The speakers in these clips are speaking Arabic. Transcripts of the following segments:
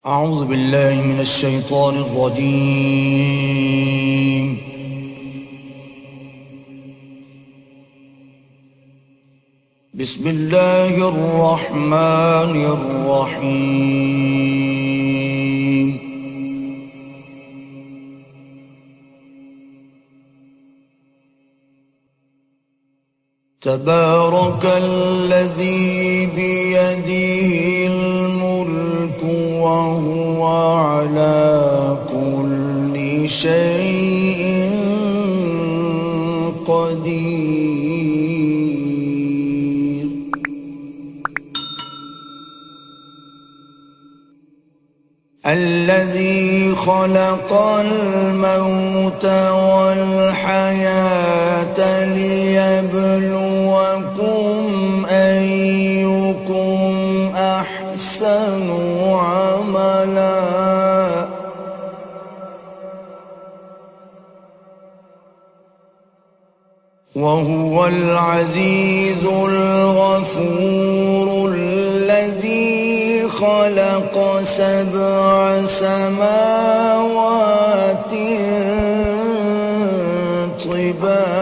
أعوذ بالله من الشيطان الرجيم. بسم الله الرحمن الرحيم. تبارك الذي بيده الملك وهو على كل شيء قدير. الذي خلق الموت والحياة ليبلوكم أيكم أحسن عملا وهو العزيز الغفور الذي خلق 7 سماوات طباقا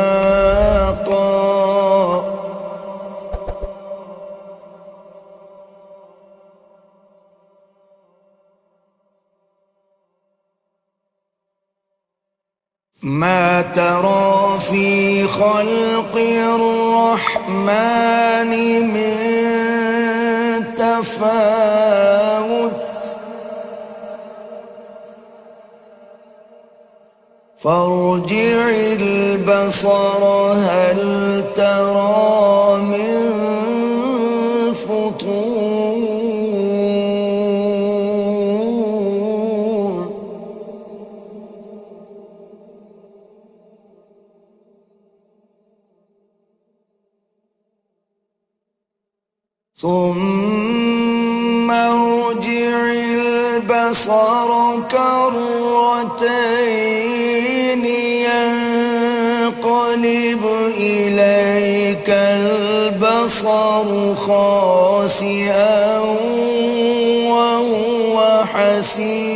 ما ترى في خلق الرحمن من تفاوت فارجع البصر هل ترى من فطور ثم ارجع البصر كرتين ينقلب إليك البصر خاسئا وهو حسير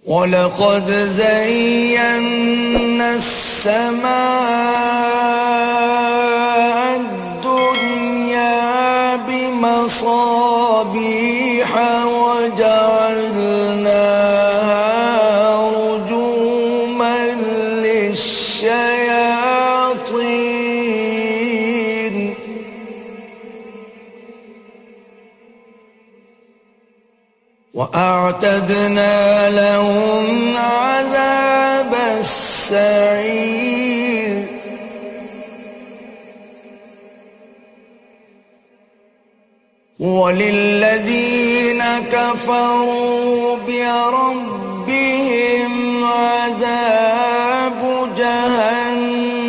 ولقد زينا السماء الدنيا بمصابيح وجعلناها رجوما للشياطين وأعتدنا لهم عذاب السعير وللذين كفروا بربهم عذاب جهنم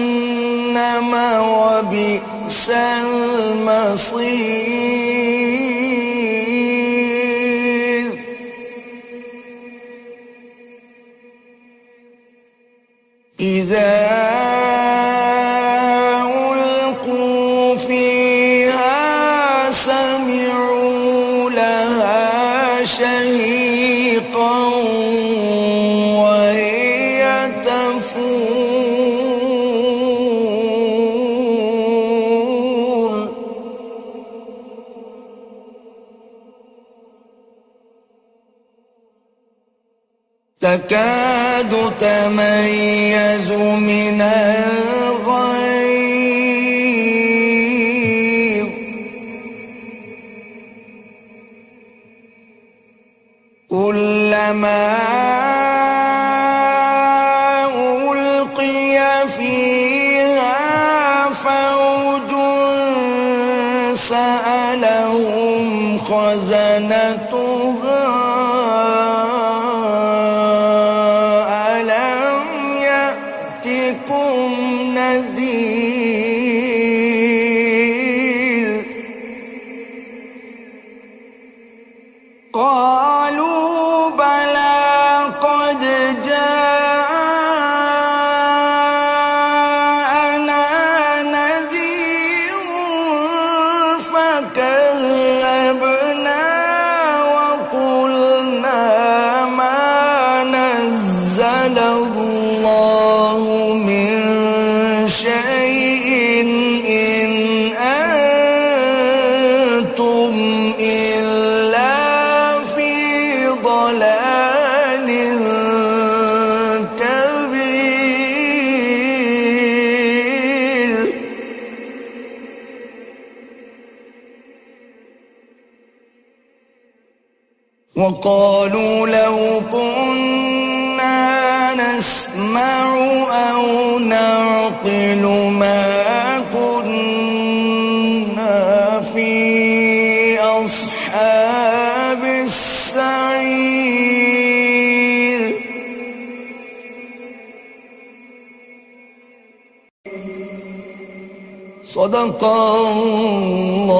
وبئس المصير إذا ألقوا فيها سمعوا لها شهيقا وهي تفور تكاد تميز من الغيظ كلما ألقي فيها فوج سألهم خزنتها نذير قالوا بلى قد جاءنا شيء إن أنتم إلا في ضلال كبير. وقالوا لو كنا نسمع أو نعقل ما كنا في أصحاب السعير. صدق الله